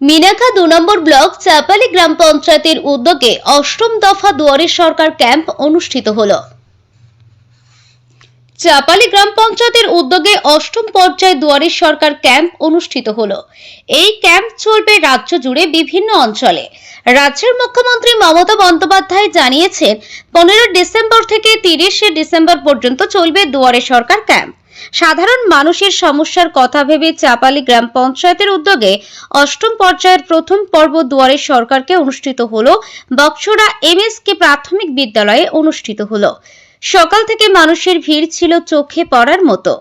মিনাখা ২ নম্বর block Chapali গ্রাম পঞ্চায়েতের উদ্যোগে অষ্টম দফা দুয়ারে সরকার ক্যাম্প অনুষ্ঠিত হলো। চাপালি গ্রাম পঞ্চায়েতের উদ্যোগে অষ্টম পর্যায়ে দুয়ারে সরকার ক্যাম্প অনুষ্ঠিত হলো। এই ক্যাম্প চলবে রাজ্য জুড়ে বিভিন্ন অঞ্চলে। রাজ্যের মুখ্যমন্ত্রী মমতা বন্দ্যোপাধ্যায় জানিয়েছেন 15 ডিসেম্বর থেকে 30 ডিসেম্বর পর্যন্ত চলবে দুয়ারে সরকার ক্যাম্প। সাধারণ মানুষের সমস্যার কথা ভেবে চাপালি গ্রাম পঞ্চায়েতের উদ্যোগে অষ্টম পর্যায়ের প্রথম পর্ব দুয়ারে সরকারকে অনুষ্ঠিত হলো বক্সরা এমএসকে প্রাথমিক বিদ্যালয়ে অনুষ্ঠিত হলো। সকাল থেকে মানুষের ভিড় ছিল চোখে পড়ার মতো।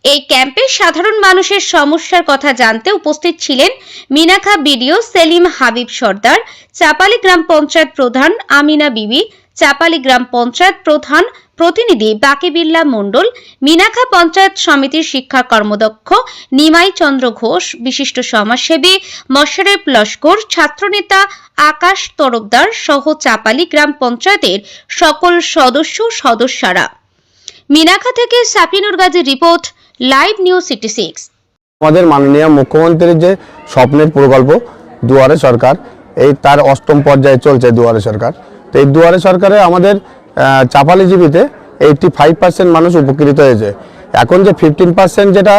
এই ক্যাম্পে সাধারণ মানুষের সমস্যার কথা জানতে উপস্থিত ছিলেন মিনাখা বিডিও সেলিম হাবিব সর্দার, চাপালি গ্রাম পঞ্চায়েত প্রধান আমিনা বিবি, চাপালি গ্রাম পঞ্চায়েত প্রধান প্রতিনিধি বাকিবিল্লা মণ্ডল, মিনাখা পঞ্চায়েত সমিতির শিক্ষা কর্মদক্ষ নিমাই চন্দ্র ঘোষ, বিশিষ্ট সমাজসেবী মশারেফ লস্কর, ছাত্রনেতা আকাশ তরফদার সহ চাপালি গ্রাম পঞ্চায়েতের সকল সদস্যরা। মিনাখা থেকে সাপিনুর গাজীর রিপোর্ট, লাইভ নিউজ সিটি 6। আমাদের মাননীয় মুখ্যমন্ত্রীর যে স্বপ্নের প্রকল্প দুয়ারে সরকার, এই তার অষ্টম পর্যায়ে চলছে দুয়ারে সরকার। তো এই দুয়ারে সরকারে আমাদের চাপালি জীবিতে 85% মানুষ উপকৃত হয়েছে। এখন যে 15% যেটা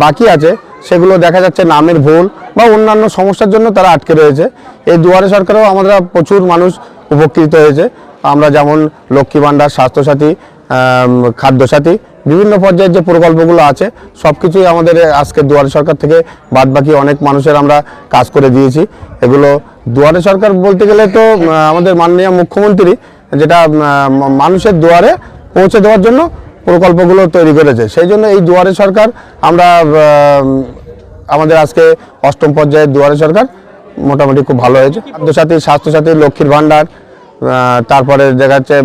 বাকি আছে সেগুলো দেখা যাচ্ছে নামের ভুল বা অন্যান্য সমস্যার জন্য তারা আটকে রয়েছে। এই দুয়ারে সরকারেও আমরা প্রচুর মানুষ উপকৃত হয়েছে। আমরা যেমন লক্ষ্মী ভাণ্ডার, স্বাস্থ্যসাথী, খাদ্যসাথী, বিভিন্ন পর্যায়ের যে প্রকল্পগুলো আছে সব কিছুই আমাদের আজকে দুয়ারে সরকার থেকে বাদবাকি অনেক মানুষের আমরা কাজ করে দিয়েছি। এগুলো দুয়ারে সরকার বলতে গেলে তো আমাদের মাননীয় মুখ্যমন্ত্রী যেটা মানুষের দুয়ারে পৌঁছে দেওয়ার জন্য প্রকল্পগুলো তৈরি করেছে, সেই জন্য এই দুয়ারে সরকার আমরা আমাদের আজকে অষ্টম পর্যায়ের দুয়ারে সরকার মোটামুটি খুব ভালো হয়েছে। খাদ্যসাথী, স্বাস্থ্যসাথী, লক্ষ্মীর ভাণ্ডার, তারপরে দেখা যাচ্ছে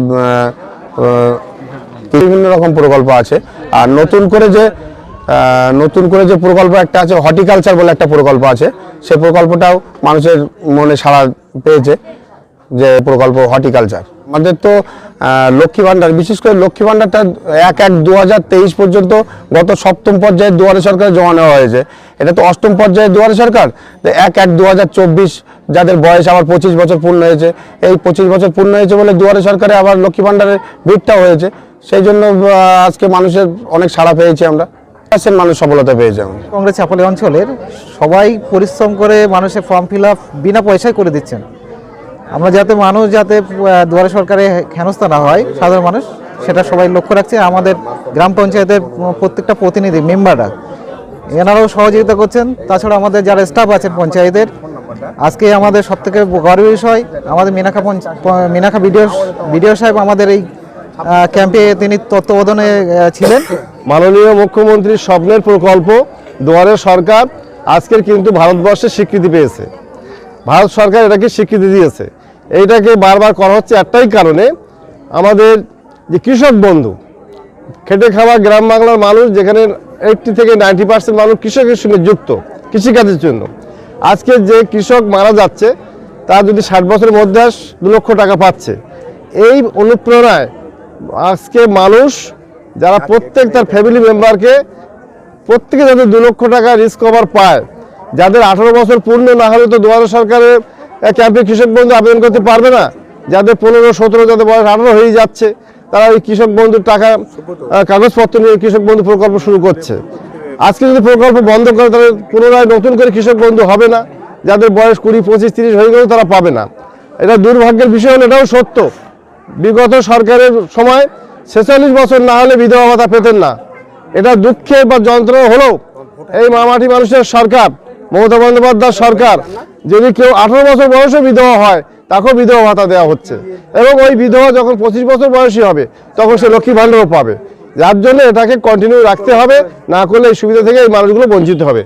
বিভিন্ন রকম প্রকল্প আছে। আর নতুন করে যে প্রকল্প একটা আছে হর্টিকালচার বলে একটা প্রকল্প আছে, সেই প্রকল্পটাও মানুষের মনে সাড়া পেয়েছে, যে প্রকল্প হর্টিকালচার। আমাদের তো লক্ষ্মী ভাণ্ডার, বিশেষ করে লক্ষ্মী ভাণ্ডারটা 1-1-2023 পর্যন্ত গত সপ্তম পর্যায়ে দুয়ারে সরকারে জমা নেওয়া হয়েছে। এটা তো অষ্টম পর্যায়ে দুয়ারে সরকার, 1-1-2024 যাদের বয়স আবার 25 বছর পূর্ণ হয়েছে, এই 25 বছর পূর্ণ হয়েছে বলে দুয়ারে সরকারে আবার লক্ষ্মী ভাণ্ডারের ভিড়টাও হয়েছে। সেই জন্য আজকে মানুষের অনেক সাড়া পেয়েছি, আমরা মানুষ সফলতা পেয়েছে। কংগ্রেস চাপালি অঞ্চলের সবাই পরিশ্রম করে মানুষের ফর্ম ফিল আপ বিনা পয়সায় করে দিচ্ছেন। আমরা যাতে মানুষ যাতে দুয়ারে সরকারে হেনস্থা না হয় সাধারণ মানুষ, সেটা সবাই লক্ষ্য রাখছে। আমাদের গ্রাম পঞ্চায়েতের প্রত্যেকটা প্রতিনিধি মেম্বাররা এনারাও সহযোগিতা করছেন। তাছাড়া আমাদের যারা স্টাফ আছেন পঞ্চায়েতের, আজকে আমাদের সবথেকে গর্বের বিষয় আমাদের মিনাখা বিডিও সাহেব আমাদের এই ক্যাম্পে তিনি তত্ত্বাবধানে ছিলেন। মাননীয় মুখ্যমন্ত্রীর স্বপ্নের প্রকল্প দুয়ারে সরকার আজকের কিন্তু ভারতবর্ষে স্বীকৃতি পেয়েছে। ভারত সরকার এটাকে স্বীকৃতি দিয়েছে। এইটাকে বারবার করা হচ্ছে একটাই কারণে, আমাদের যে কৃষক বন্ধু, খেটে খাওয়া গ্রাম বাংলার মানুষ, যেখানে 80 থেকে 90% মানুষ কৃষকের সঙ্গে যুক্ত কৃষিকাজের জন্য। আজকে যে কৃষক মারা যাচ্ছে তার যদি 60 বছরের মধ্যে 2 লক্ষ টাকা পাচ্ছে, এই অনুপ্রেরণায় আজকে মানুষ যারা প্রত্যেক তার ফ্যামিলি মেম্বারকে প্রত্যেকে যাতে 2 লক্ষ টাকা রিস্ক কভার পায়, যাদের 18 বছর পূর্ণ না হলে তো দুয়ারে সরকারের ক্যাম্পে কৃষক বন্ধু আবেদন করতে পারবে না, যাদের 15-17 যাদের বয়স 18 হয়ে যাচ্ছে, তারা ওই কৃষক বন্ধুর টাকা কাগজপত্র নিয়ে কৃষক বন্ধু প্রকল্প শুরু করছে। আজকে যদি প্রকল্প বন্ধ করে তাহলে পুনরায় নতুন করে কৃষক বন্ধু হবে না, যাদের বয়স 20, 25, 30 হয়ে গেলেও তারা পাবে না। এটা দুর্ভাগ্যের বিষয় হলো, এটাও সত্য। বিগত সরকারের সময় 46 বছর না হলে বিধবা ভাতা পেতেন না। এটা দুঃখের বা যন্ত্রণা হলো এই মামাটি মানুষের সরকার, মমতা বন্দ্যোপাধ্যায় সরকার, যদি কেউ 18 বছর বয়সে বিধবা হয় তাকেও বিধবা ভাতা দেওয়া হচ্ছে, এবং ওই বিধবা যখন 25 বছর বয়সী হবে তখন সে লক্ষ্মী ভাণ্ডারও পাবে। যার জন্য এটাকে কন্টিনিউ রাখতে হবে, না করলে এই সুবিধা থেকে এই মানুষগুলো বঞ্চিত হবে।